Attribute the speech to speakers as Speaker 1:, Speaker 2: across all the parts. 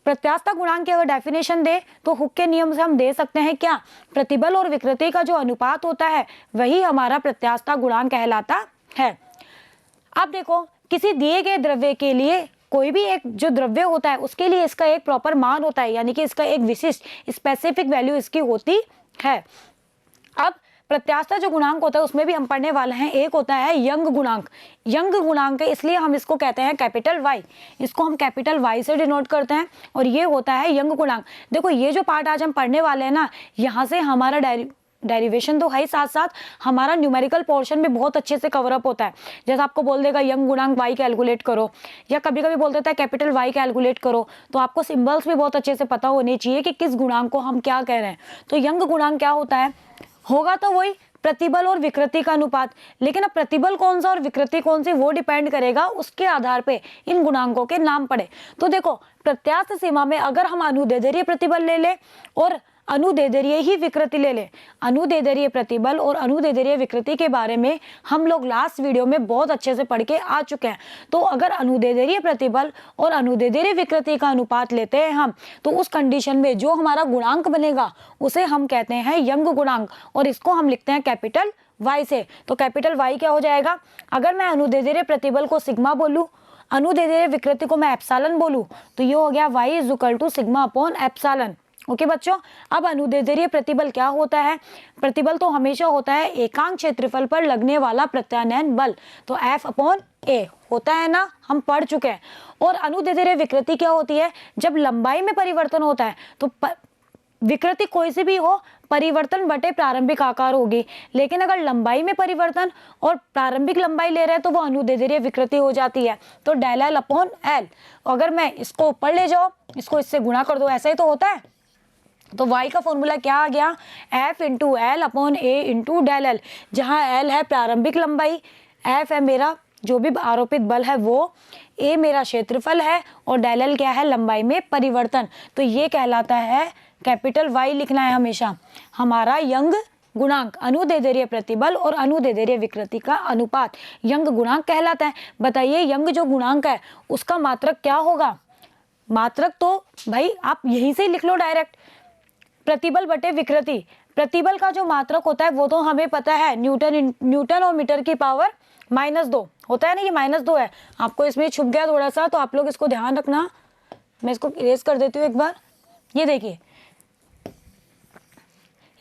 Speaker 1: प्रत्यास्थता गुणांक की अगर डेफिनेशन दे तो हुक के नियम से हम दे सकते हैं क्या, प्रतिबल और विकृति का जो अनुपात होता है वही हमारा प्रत्यास्थता गुणांक कहलाता है। अब देखो, किसी दिए गए द्रव्य के लिए कोई भी एक जो द्रव्य होता है उसके लिए इसका एक प्रॉपर मान होता है, यानी कि इसका एक विशिष्ट स्पेसिफिक वैल्यू इसकी होती है। अब प्रत्यास्थता जो गुणांक होता है उसमें भी हम पढ़ने वाले हैं, एक होता है यंग गुणांक। यंग गुणांक है इसलिए हम इसको कहते हैं कैपिटल वाई, इसको हम कैपिटल वाई से डिनोट करते हैं, और ये होता है यंग गुणांक। देखो ये जो पार्ट आज हम पढ़ने वाले हैं ना, यहाँ से हमारा डेरिवेशन तो है ही, साथ साथ हमारा न्यूमेरिकल पोर्शन में बहुत अच्छे से कवर अप होता है। जैसे आपको बोल देगा यंग गुणांक वाई कैलकुलेट करो, या कभी कभी बोल देता है कैपिटल वाई कैलकुलेट करो, तो आपको सिंबल्स भी बहुत अच्छे से पता होने चाहिए कि किस गुणांक को हम क्या कह रहे हैं। तो यंग गुणांक क्या होता है, होगा तो वही प्रतिबल और विकृति का अनुपात, लेकिन अब प्रतिबल कौन सा और विकृति कौन सी वो डिपेंड करेगा, उसके आधार पे इन गुणांकों के नाम पड़े। तो देखो प्रत्यास्थ सीमा में अगर हम अनुदैर्ध्य प्रतिबल ले ले और अनुदैर्ध्य ही विकृति ले ले, अनुदैर्ध्य प्रतिबल और अनुदैर्ध्य विकृति के बारे में हम लोग लास्ट वीडियो में बहुत अच्छे से पढ़ के आ चुके हैं। तो अगर अनुदैर्ध्य प्रतिबल और अनुदैर्ध्य विकृति का अनुपात लेते हैं हम, तो उस कंडीशन में जो हमारा गुणांक बनेगा उसे हम कहते हैं यंग गुणांक, और इसको हम लिखते हैं कैपिटल वाई से। तो कैपिटल वाई क्या हो जाएगा, अगर मैं अनुदैर्ध्य प्रतिबल को सिग्मा बोलूँ, अनुदैर्ध्य विकृति को मैं एप्सिलॉन बोलूँ, तो ये हो गया y is equal to sigma upon epsilon. Okay बच्चों, अब अनुदैर्ध्य प्रतिबल क्या होता है, प्रतिबल तो हमेशा होता है एकांक क्षेत्रफल पर लगने वाला प्रत्यानयन बल, तो F अपॉन A होता है ना, हम पढ़ चुके हैं। और अनुदैर्ध्य विकृति क्या होती है, जब लंबाई में परिवर्तन होता है तो विकृति कोई सी भी हो, परिवर्तन बटे प्रारंभिक आकार होगी, लेकिन अगर लंबाई में परिवर्तन और प्रारंभिक लंबाई ले रहे हैं तो वो अनुदैर्ध्य विकृति हो जाती है। तो डेल एल अपॉन एल, अगर मैं इसको ऊपर ले जाओ, इसको इससे गुणा कर दो, ऐसा ही तो होता है। तो y का फॉर्मूला क्या आ गया, F इंटू एल अपॉन ए इंटू डेल एल, जहाँ एल है प्रारंभिक लंबाई, F है मेरा जो भी आरोपित बल है वो, ए मेरा क्षेत्रफल है, और डेल एल क्या है, लंबाई में परिवर्तन। तो ये कहलाता है कैपिटल वाई लिखना है हमेशा हमारा यंग गुणांक, अनुदैर्ध्य प्रतिबल और अनुदैर्ध्य विकृति का अनुपात यंग गुणांक कहलाता है। बताइए यंग जो गुणांक है उसका मात्रक क्या होगा, मात्रक तो भाई आप यहीं से लिख लो डायरेक्ट, प्रतिबल बटे विकृति। प्रतिबल का जो मात्रक होता है वो तो हमें पता है, न्यूटन और मीटर की पावर -2 होता है ना, ये -2 है। आपको इसमें छुप गया थोड़ा सा, तो आप लोग इसको ध्यान रखना। मैं इसको इरेज कर देती हूँ एक बार। ये देखिए,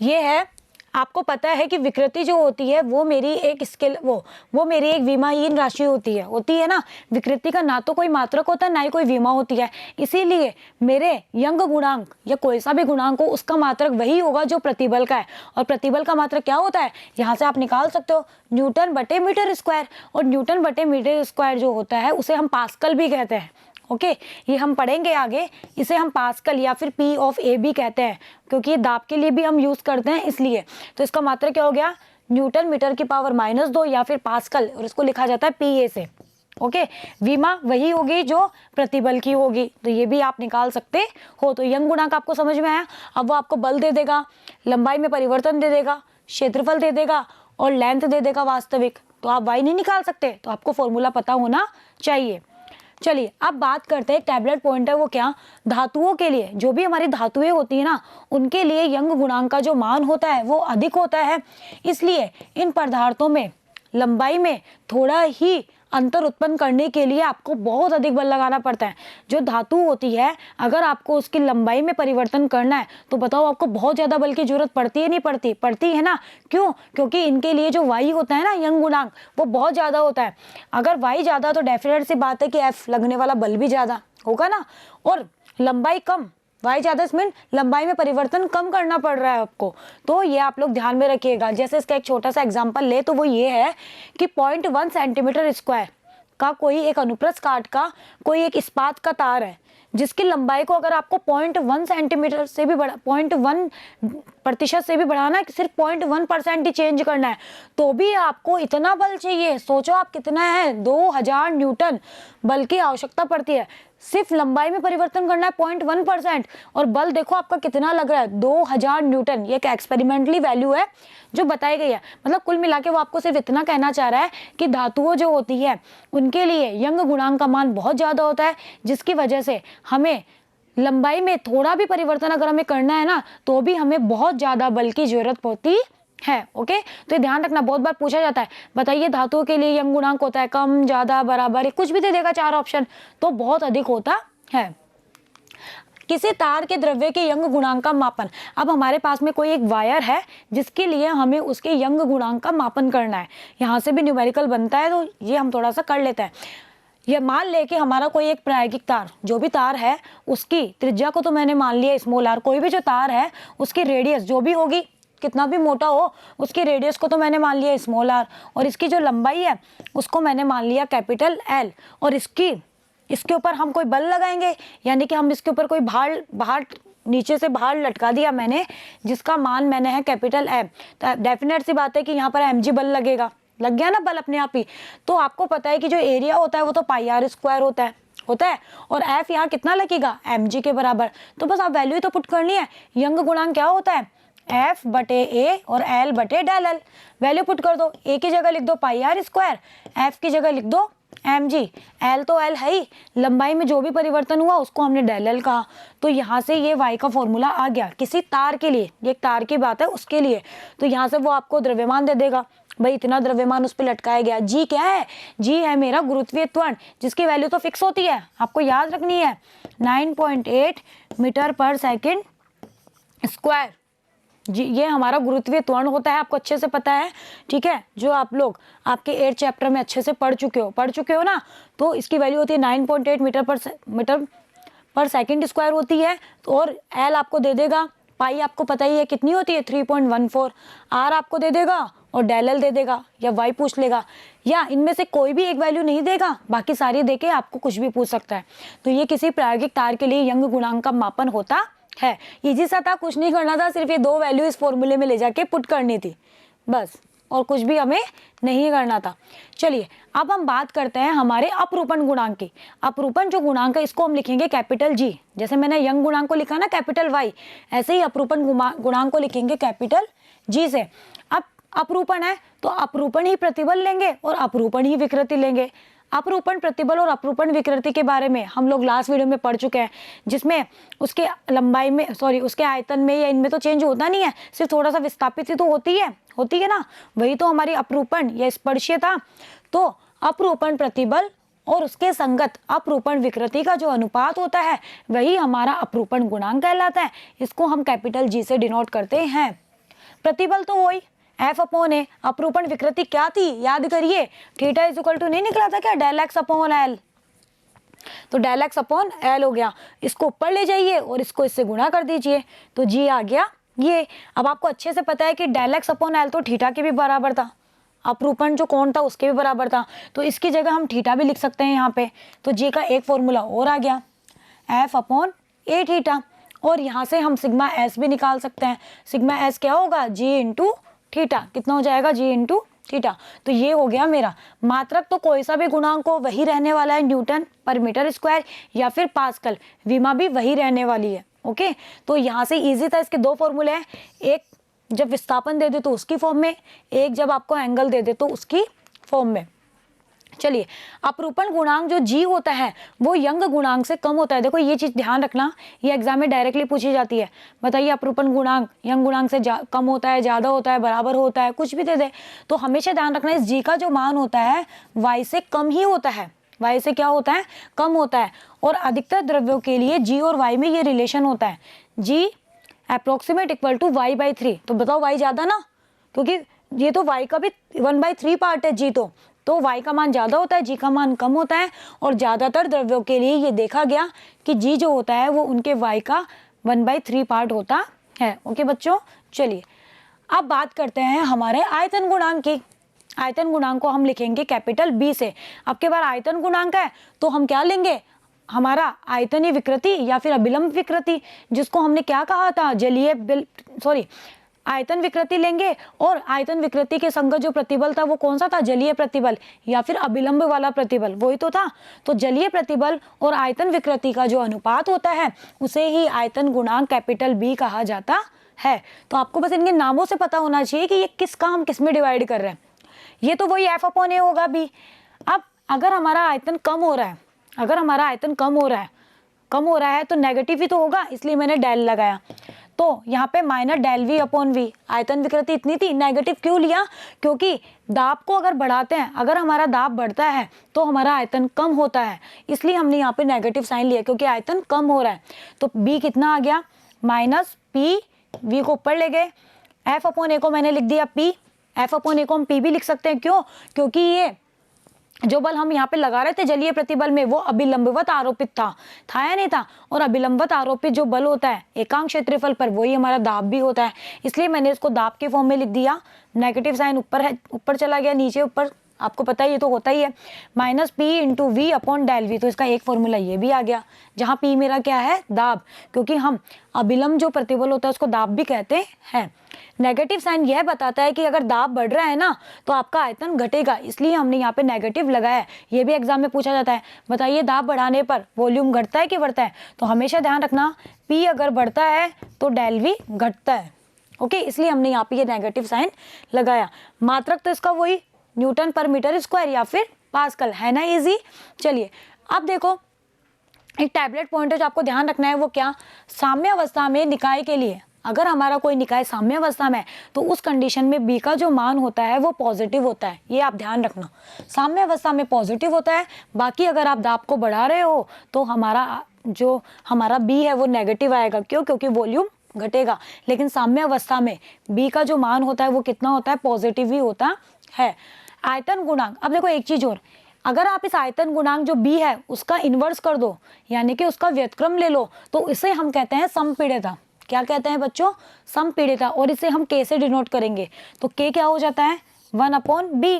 Speaker 1: ये है, आपको पता है कि विकृति जो होती है वो मेरी एक स्केल वो मेरी एक विमाहीन राशि होती है ना। विकृति का ना तो कोई मात्रक होता है ना ही कोई विमा होती है, इसीलिए मेरे यंग गुणांक या कोई सा भी गुणांक हो उसका मात्रक वही होगा जो प्रतिबल का है। और प्रतिबल का मात्रक क्या होता है, यहाँ से आप निकाल सकते हो, न्यूटन बटे मीटर स्क्वायर। और न्यूटन बटे मीटर स्क्वायर जो होता है उसे हम पास्कल भी कहते हैं। ओके, ये हम पढ़ेंगे आगे, इसे हम पास्कल या फिर P ऑफ A भी कहते हैं, क्योंकि ये दाब के लिए भी हम यूज करते हैं इसलिए। तो इसका मात्रक क्या हो गया, न्यूटन मीटर की पावर -2 या फिर पास्कल, और इसको लिखा जाता है PA से। ओके, विमा वही होगी जो प्रतिबल की होगी, तो ये भी आप निकाल सकते हो। तो यंग गुणांक आपको समझ में आया। अब वो आपको बल दे देगा, लंबाई में परिवर्तन दे देगा, क्षेत्रफल दे देगा और लेंथ दे देगा वास्तविक, तो आप वाई नहीं निकाल सकते, तो आपको फॉर्मूला पता होना चाहिए। चलिए अब बात करते हैं टैबलेट पॉइंट है वो क्या, धातुओं के लिए, जो भी हमारी धातुएं होती है ना उनके लिए यंग गुणांक का जो मान होता है वो अधिक होता है, इसलिए इन पदार्थों में लंबाई में थोड़ा ही अंतर उत्पन्न करने के लिए आपको बहुत अधिक बल लगाना पड़ता है। जो धातु होती है अगर आपको उसकी लंबाई में परिवर्तन करना है तो बताओ आपको बहुत ज़्यादा बल की जरूरत पड़ती है, नहीं पड़ती, पड़ती है ना। क्यों, क्योंकि इनके लिए जो वाई होता है ना यंग गुणांक वो बहुत ज़्यादा होता है। अगर वाई ज़्यादा तो डेफिनेट सी बात है कि एफ लगने वाला बल भी ज़्यादा होगा ना, और लंबाई कम, वाई ज़्यादा इसमें लंबाई में परिवर्तन कम करना पड़ रहा है आपको, तो ये आप लोग ध्यान में रखिएगा। जैसे इसका एक छोटा सा एग्जांपल ले तो वो ये है कि 0.1 सेंटीमीटर स्क्वायर का कोई एक अनुप्रस्थ काट का कोई एक इस्पात का तार है जिसकी लंबाई को अगर आपको 0.1 सेंटीमीटर से भी बढ़ा 0.1% से भी बढ़ाना है, सिर्फ 0.1% ही चेंज करना है, तो भी आपको इतना बल चाहिए। सोचो आप कितना है, 2000 न्यूटन बल की आवश्यकता पड़ती है, सिर्फ लंबाई में परिवर्तन करना है 0.1%, और बल देखो आपका कितना लग रहा है 2000 न्यूटन। ये एक एक्सपेरिमेंटली वैल्यू है जो बताई गई है। मतलब कुल मिला के वो आपको सिर्फ इतना कहना चाह रहा है कि धातुओं जो होती है उनके लिए यंग गुणांक का मान बहुत ज़्यादा होता है, जिसकी वजह से हमें लंबाई में थोड़ा भी परिवर्तन अगर हमें करना है ना, तो भी हमें बहुत ज़्यादा बल की जरूरत होती है। ओके, तो ये ध्यान रखना, बहुत बार पूछा जाता है, बताइए धातुओं के लिए यंग गुणांक होता है कम, ज़्यादा, बराबर, कुछ भी दे देगा 4 ऑप्शन, तो बहुत अधिक होता है। किसी तार के द्रव्य के यंग गुणांक का मापन। अब हमारे पास में कोई एक वायर है जिसके लिए हमें उसके यंग गुणांक का मापन करना है। यहाँ से भी न्यूमेरिकल बनता है, तो ये हम थोड़ा सा कर लेते हैं। ये मान ले कि हमारा कोई एक प्रायोगिक तार, जो भी तार है उसकी त्रिज्या को तो मैंने मान लिया स्मॉल आर, कोई भी जो तार है उसकी रेडियस जो भी होगी, कितना भी मोटा हो, उसकी रेडियस को तो मैंने मान लिया स्मॉल आर, और इसकी जो लंबाई है उसको मैंने मान लिया कैपिटल एल, और इसके ऊपर हम कोई बल लगाएंगे, यानी कि हम इसके ऊपर कोई भार नीचे से भार लटका दिया मैंने, जिसका मान मैंने है कैपिटल एम। तो डेफिनेट सी बात है कि यहाँ पर mg बल लगेगा, लग गया ना बल अपने आप ही। तो आपको पता है कि जो एरिया होता है वो तो पाई आर स्क्वायर होता है, और एफ यहाँ कितना लगेगा, mg के बराबर। तो बस आप वैल्यू तो पुट करनी है। यंग गुणांक क्या होता है, एफ बटे ए और एल बटे डेल एल। वैल्यू पुट कर दो, ए की जगह लिख दो पाई आर स्क्वायर, एफ की जगह लिख दो mg, एल तो एल है ही, लंबाई में जो भी परिवर्तन हुआ उसको हमने डेल एल कहा। तो यहाँ से ये y का फॉर्मूला आ गया किसी तार के लिए, ये एक तार की बात है उसके लिए। तो यहाँ से वो आपको द्रव्यमान दे देगा, भाई इतना द्रव्यमान उस पर लटकाया गया। जी क्या है, जी है मेरा गुरुत्वीय त्वरण, जिसकी वैल्यू तो फिक्स होती है, आपको याद रखनी है, 9.8 मीटर पर सेकेंड स्क्वायर। जी ये हमारा गुरुत्वीय त्वरण होता है, आपको अच्छे से पता है, ठीक है। जो आप लोग आपके 8 चैप्टर में अच्छे से पढ़ चुके हो ना, तो इसकी वैल्यू होती है 9.8 मीटर पर सेकंड स्क्वायर होती है। और एल आपको दे देगा, पाई आपको पता ही है कितनी होती है 3.14, आर आपको दे देगा और डेल एल दे देगा, या वाई पूछ लेगा, या इनमें से कोई भी एक वैल्यू नहीं देगा, बाकी सारी देके आपको कुछ भी पूछ सकता है। तो ये किसी प्रायोगिक तार के लिए यंग गुणांक का मापन होता है। इजी सा था, कुछ नहीं करना था, सिर्फ ये 2 वैल्यू इस फॉर्मूले में ले जाके पुट करनी थी बस, और कुछ भी हमें नहीं करना था। चलिए अब हम बात करते हैं हमारे अपरूपण गुणांक की। अपरूपण जो गुणांक है इसको हम लिखेंगे कैपिटल जी, जैसे मैंने यंग गुणांक को लिखा ना कैपिटल वाई, ऐसे ही अपरूपण गुणांक को लिखेंगे कैपिटल जी से। अब अपरूपण है तो अपरूपण ही प्रतिबल लेंगे और अपरूपण ही विकृति लेंगे। अपरूपण प्रतिबल और अपरूपण विकृति के बारे में हम लोग लास्ट वीडियो में पढ़ चुके हैं, जिसमें उसके लंबाई में उसके आयतन में या इनमें तो चेंज होता नहीं है, सिर्फ थोड़ा सा विस्थापित ही तो होती है ना, वही तो हमारी अपरूपण या स्पर्शीय था। तो अपरूपण प्रतिबल और उसके संगत अपरूपण विकृति का जो अनुपात होता है वही हमारा अपरूपण गुणांक कहलाता है। इसको हम कैपिटल जी से डिनोट करते हैं। प्रतिबल तो वही एफ अपॉन ए, अपरूपण विकृति क्या थी याद करिए, थीटा इज इक्वल टू नहीं निकला था क्या, डेल एक्स अपॉन एल, तो डेल एक्स अपॉन एल हो गया। इसको ऊपर ले जाइए और इसको इससे गुणा कर दीजिए, तो जी आ गया ये। अब आपको अच्छे से पता है कि डेल एक्स अपॉन एल तो थीटा के भी बराबर था, अपरूपण जो कोण था उसके भी बराबर था, तो इसकी जगह हम थीटा भी लिख सकते हैं यहाँ पे। तो जी का एक फॉर्मूला और आ गया, एफ अपॉन ए थीटा, और यहाँ से हम सिग्मा एस भी निकाल सकते हैं। सिग्मा एस क्या होगा, जी इंटू थीटा, कितना हो जाएगा, जी इंटू थीटा। तो ये हो गया मेरा मात्रक, तो कोई सा भी गुणांक हो वही रहने वाला है, न्यूटन पर मीटर स्क्वायर या फिर पास्कल, विमा भी वही रहने वाली है। ओके, तो यहाँ से इजी था, इसके 2 फॉर्मूले हैं, एक जब विस्थापन दे दे तो उसकी फॉर्म में, एक जब आपको एंगल दे दे तो उसकी फॉर्म में। चलिए अपरूपण गुणांक जो जी होता है वो यंग गुणांक से कम होता है। देखो ये चीज ध्यान रखना, ये एग्जाम में डायरेक्टली पूछी जाती है, बताइए अपरूपण गुणांक यंग गुणांक से कम होता है, ज्यादा होता है, बराबर होता है, कुछ भी दे दे, तो हमेशा ध्यान रखना इस जी का जो मान होता है वाई से कम ही होता है, वाई से क्या होता है, कम होता है। और अधिकतर द्रव्यों के लिए जी और वाई में ये रिलेशन होता है, g approximate equal to y by 3। तो बताओ वाई ज्यादा ना, क्योंकि ये तो वाई का भी 1/3 पार्ट है जी, तो y का मान ज़्यादा होता है, g का मान कम होता है। और ज़्यादातर द्रव्यों के लिए ये देखा गया कि g जो होता है वो उनके y का 1/3 पार्ट होता है। ओके बच्चों, चलिए अब बात करते हैं हमारे आयतन गुणांक की। आयतन गुणांक को हम लिखेंगे कैपिटल B से। अब के बार आयतन गुणांक है तो हम क्या लेंगे, हमारा आयतनीय विकृति या फिर अभिलंब विकृति, जिसको हमने क्या कहा था, आयतन विकृति लेंगे, और आयतन विकृति के संगत जो प्रतिबल था वो कौन सा था, जलीय प्रतिबल या फिर अभिलंब वाला प्रतिबल, वही तो था। तो जलीय प्रतिबल और आयतन विकृति का जो अनुपात होता है उसे ही आयतन गुणांक कैपिटल बी कहा जाता है। तो आपको बस इनके नामों से पता होना चाहिए कि ये किसका हम किस में डिवाइड कर रहे हैं। ये तो वही एफ अपॉन ए होगा बी। अब अगर हमारा आयतन कम हो रहा है, कम हो रहा है तो नेगेटिव ही तो होगा, इसलिए मैंने डेल लगाया। तो यहाँ पे minus del V upon V, आयतन विकृति इतनी थी, नेगेटिव क्यों लिया? क्योंकि दाब को अगर बढ़ाते हैं, अगर हमारा दाब बढ़ता है तो हमारा आयतन कम होता है, इसलिए हमने यहाँ पे नेगेटिव साइन लिया क्योंकि आयतन कम हो रहा है। तो बी कितना आ गया? माइनस पी, वी को ऊपर ले गए, एफ अपॉन ए को मैंने लिख दिया पी, एफ अपॉन ए को हम पी भी लिख सकते हैं। क्यों? क्योंकि ये जो बल हम यहाँ पे लगा रहे थे जलीय प्रतिबल में वो अभिलंबवत आरोपित था या नहीं था? और अभिलंबवत आरोपित जो बल होता है एकांक क्षेत्रफल पर, वही हमारा दाब भी होता है, इसलिए मैंने इसको दाब के फॉर्म में लिख दिया। नेगेटिव साइन ऊपर है, ऊपर चला गया, नीचे ऊपर, आपको पता है ये तो होता ही है, minus P into V upon del V. तो इसका एक फॉर्मूला ये भी आ गया, जहाँ पी मेरा क्या है? दाब, क्योंकि हम अभिलंब जो प्रतिबल होता है उसको दाब भी कहते हैं। नेगेटिव साइन यह बताता है कि अगर दाब बढ़ रहा है ना तो आपका आयतन घटेगा, इसलिए हमने यहाँ पे नेगेटिव लगाया है। ये भी एग्जाम में पूछा जाता है, बताइए दाब बढ़ाने पर वॉल्यूम घटता है कि बढ़ता है? तो हमेशा ध्यान रखना, पी अगर बढ़ता है तो डेल वी घटता है। ओके, इसलिए हमने यहाँ पे ये नेगेटिव साइन लगाया। मात्रक तो इसका वही न्यूटन पर मीटर स्क्वायर या फिर पास्कल है ना, इजी। चलिए अब देखो, एक टैबलेट पॉइंट है जो आपको ध्यान रखना है, वो क्या? साम्य अवस्था में निकाय के लिए, अगर हमारा कोई निकाय साम्य अवस्था में है तो उस कंडीशन में बी का जो मान होता है वो पॉजिटिव होता है, ये आप ध्यान रखना। साम्य अवस्था में पॉजिटिव होता है, बाकी अगर आप दाब को बढ़ा रहे हो तो हमारा बी है वो नेगेटिव आएगा। क्यों? क्योंकि वॉल्यूम घटेगा। लेकिन साम्य अवस्था में बी का जो मान होता है वो कितना होता है? पॉजिटिव ही होता है। आयतन गुणांक, अब देखो एक चीज और, अगर आप इस आयतन गुणांक जो बी है उसका इन्वर्स कर दो, यानी कि उसका व्युत्क्रम ले लो, तो इसे हम कहते हैं संपीड़िता। क्या कहते हैं बच्चों? संपीड़िता। और इसे हम के से डिनोट करेंगे, तो के क्या हो जाता है? 1 अपॉन बी।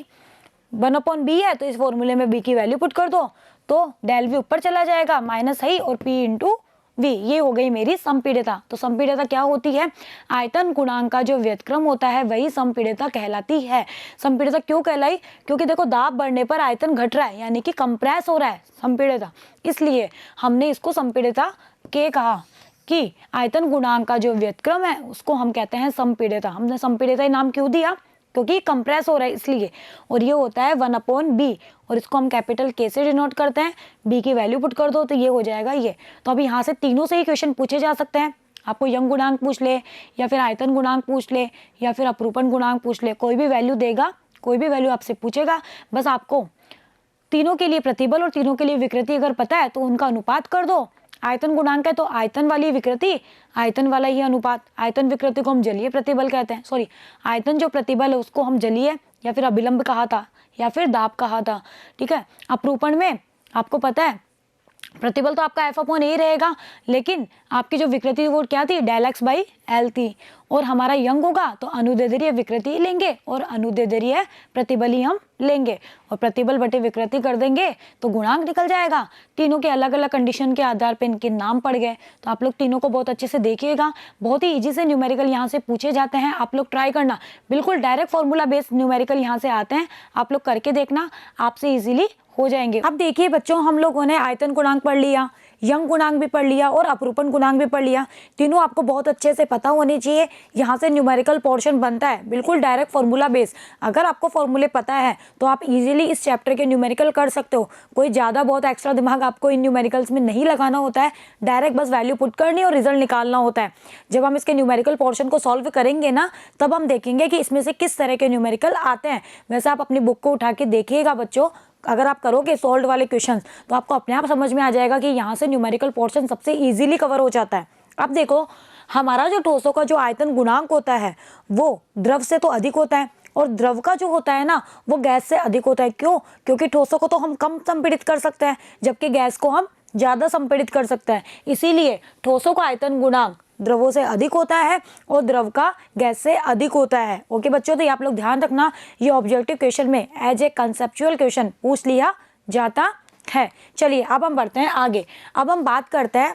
Speaker 1: 1 अपॉन बी है तो इस फॉर्मूले में बी की वैल्यू पुट कर दो, तो डेल वी ऊपर चला जाएगा, माइनस है और पी इंटू वी, ये हो गई मेरी संपीड़िता। तो संपीड़िता क्या होती है? आयतन गुणांक का जो व्युत्क्रम होता है वही संपीड़िता कहलाती है। संपीड़िता क्यों कहलाई? क्योंकि देखो दाब बढ़ने पर आयतन घट रहा है, यानी कि कंप्रेस हो रहा है संपीड़िता, इसलिए हमने इसको संपीड़िता के कहा कि आयतन गुणांक का जो व्युत्क्रम है उसको हम कहते हैं संपीड़िता। हमने संपीड़िता नाम क्यों दिया? क्योंकि कंप्रेस हो रहा है इसलिए। और ये होता है 1 अपॉन बी, और इसको हम कैपिटल के से डिनोट करते हैं। बी की वैल्यू पुट कर दो तो ये हो जाएगा ये। तो अब यहाँ से तीनों से ही क्वेश्चन पूछे जा सकते हैं। आपको यंग गुणांक पूछ ले, या फिर आयतन गुणांक पूछ ले, या फिर अपरूपण गुणांक पूछ ले, कोई भी वैल्यू देगा, कोई भी वैल्यू आपसे पूछेगा। बस आपको तीनों के लिए प्रतिबल और तीनों के लिए विकृति अगर पता है तो उनका अनुपात कर दो। आयतन गुणांक है तो आयतन वाली विकृति, आयतन वाला ही अनुपात। आयतन विकृति को हम जलीय प्रतिबल कहते हैं, सॉरी आयतन जो प्रतिबल है उसको हम जलीय या फिर अभिलंब कहा था या फिर दाब कहा था। ठीक है, अपरूपण में आपको पता है प्रतिबल तो आपका एफ अपॉन ए रहेगा, लेकिन आपकी जो विकृति वो क्या थी? डेल एक्स बाई एल थी। और हमारा यंग होगा तो अनुदैर्ध्य विकृति लेंगे और अनुदैर्ध्य प्रतिबल ही हम लेंगे, और प्रतिबल बटे विकृति कर देंगे तो गुणांक निकल जाएगा। तीनों के अलग अलग कंडीशन के आधार पर इनके नाम पड़ गए। तो आप लोग तीनों को बहुत अच्छे से देखिएगा, बहुत ही इजी से न्यूमेरिकल यहाँ से पूछे जाते हैं। आप लोग ट्राई करना, बिल्कुल डायरेक्ट फॉर्मूला बेस्ड न्यूमेरिकल यहाँ से आते हैं, आप लोग करके देखना, आपसे इजीली हो जाएंगे। अब देखिए बच्चों, हम लोगों ने आयतन गुणांक पढ़ लिया, यंग गुणांक भी पढ़ लिया और अपरूपण गुणांक भी पढ़ लिया। तीनों आपको बहुत अच्छे से पता होने चाहिए। यहाँ से न्यूमेरिकल पोर्शन बनता है बिल्कुल डायरेक्ट फॉर्मूला बेस। अगर आपको फॉर्मूले पता है तो आप इजीली इस चैप्टर के न्यूमेरिकल कर सकते हो। कोई ज़्यादा बहुत एक्स्ट्रा दिमाग आपको इन न्यूमेरिकल्स में नहीं लगाना होता है, डायरेक्ट बस वैल्यू पुट करनी और रिजल्ट निकालना होता है। जब हम इसके न्यूमेरिकल पोर्शन को सॉल्व करेंगे ना, तब हम देखेंगे कि इसमें से किस तरह के न्यूमेरिकल आते हैं। वैसे आप अपनी बुक को उठा के देखिएगा बच्चों, अगर आप करोगे सॉल्व वाले क्वेश्चंस तो आपको अपने आप समझ में आ जाएगा कि यहाँ से न्यूमेरिकल पोर्शन सबसे इजीली कवर हो जाता है। अब देखो, हमारा जो ठोसों का जो आयतन गुणांक होता है वो द्रव से तो अधिक होता है, और द्रव का जो होता है ना वो गैस से अधिक होता है। क्यों? क्योंकि ठोसों को तो हम कम संपीड़ित कर सकते हैं, जबकि गैस को हम ज़्यादा संपीड़ित कर सकते हैं। इसीलिए ठोसों का आयतन गुणांक द्रवों से अधिक होता है और द्रव का गैस से अधिक होता है। ओके बच्चों, तो ये आप लोग ध्यान रखना, ये ऑब्जेक्टिव क्वेश्चन में एज ए कंसेप्चुअल क्वेश्चन पूछ लिया जाता है। चलिए अब हम बढ़ते हैं आगे। अब हम बात करते हैं,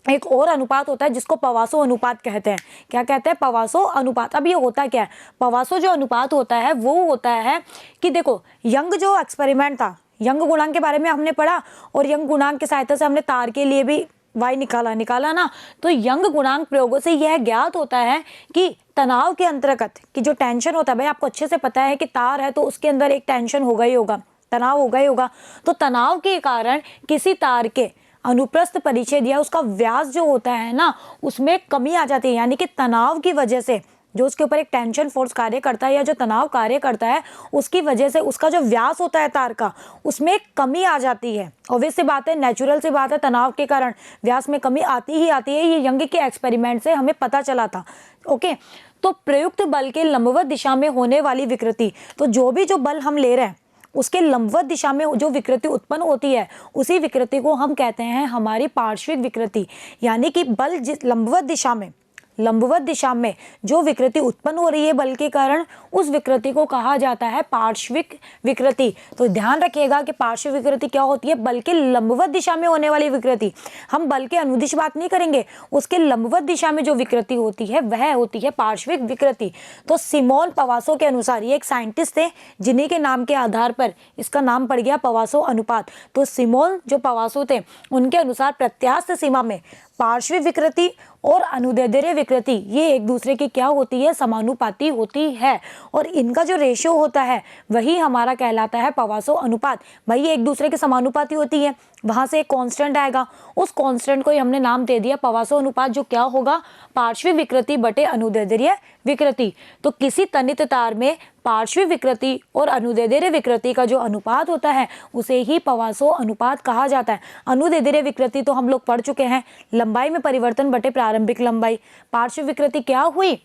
Speaker 1: एक और अनुपात होता है जिसको पवासो अनुपात कहते हैं। क्या कहते हैं? पवासो अनुपात। अब ये होता क्या है? पवासो जो अनुपात होता है वो होता है कि देखो, यंग जो एक्सपेरिमेंट था, यंग गुणांक के बारे में हमने पढ़ा, और यंग गुणांक की सहायता से हमने तार के लिए भी वाई निकाला ना। तो यंग गुणांक प्रयोगों से यह ज्ञात होता है कि तनाव के अंतर्गत कि जो टेंशन होता है, भाई आपको अच्छे से पता है कि तार है तो उसके अंदर एक टेंशन होगा ही होगा, तनाव होगा ही होगा। तो तनाव के कारण किसी तार के अनुप्रस्थ परिच्छेद या उसका व्यास जो होता है ना, उसमें कमी आ जाती है, यानी कि तनाव की वजह से, जो उसके ऊपर एक टेंशन फोर्स कार्य करता है या जो तनाव कार्य करता है, उसकी वजह से उसका जो व्यास होता है तार का, उसमें कमी आ जाती है। ऑब्वियस सी बात है, नेचुरल सी बात है, तनाव के कारण व्यास में कमी आती ही आती है। ये यंग के एक्सपेरिमेंट से हमें पता चला था। ओके, तो प्रयुक्त बल के लंबवत दिशा में होने वाली विकृति, तो जो बल हम ले रहे हैं उसके लंबवत दिशा में जो विकृति उत्पन्न होती है, उसी विकृति को हम कहते हैं हमारी पार्श्विक विकृति। यानी कि बल जिस लंबवत दिशा में जो विकृति उत्पन्न हो रही है बल के कारण, उस विकृति को कहा जाता है पार्श्विक विकृति। तो ध्यान रखिएगा कि पार्श्विक विकृति क्या होती है, बल के लंबवत दिशा में होने वाली विकृति। हम बल के अनुदिश बात नहीं करेंगे, उसके लंबवत दिशा में जो विकृति होती है वह होती है पार्श्विक विकृति। तो सिमोन पवासो के अनुसार, ये एक साइंटिस्ट थे जिन्हीं के नाम के आधार पर इसका नाम पड़ गया पवासो अनुपात। तो सिमोन जो पवासो थे, उनके अनुसार प्रत्यास्थ सीमा में पार्श्विक विकृति और अनुदैर्ध्य विकृति ये एक दूसरे की क्या होती है, समानुपाती होती है। और इनका जो रेशियो होता है वही हमारा कहलाता है पवासो अनुपात। भाई ये एक दूसरे के समानुपाती होती है, वहां से एक कांस्टेंट आएगा, उस कांस्टेंट को ही हमने नाम दे दिया पवासो अनुपात, जो क्या होगा, पार्श्विक विकृति बटे अनुदैर्ध्य विकृति। तो किसी तनित तार में पार्श्विक विकृति और अनुदैर्ध्य विकृति का जो अनुपात होता है उसे ही पवासो अनुपात कहा जाता है। अनुदैर्ध्य विकृति तो हम लोग पढ़ चुके हैं, लंबाई में परिवर्तन बटे प्रारंभिक लंबाई। पार्श्विक विकृति क्या हुई,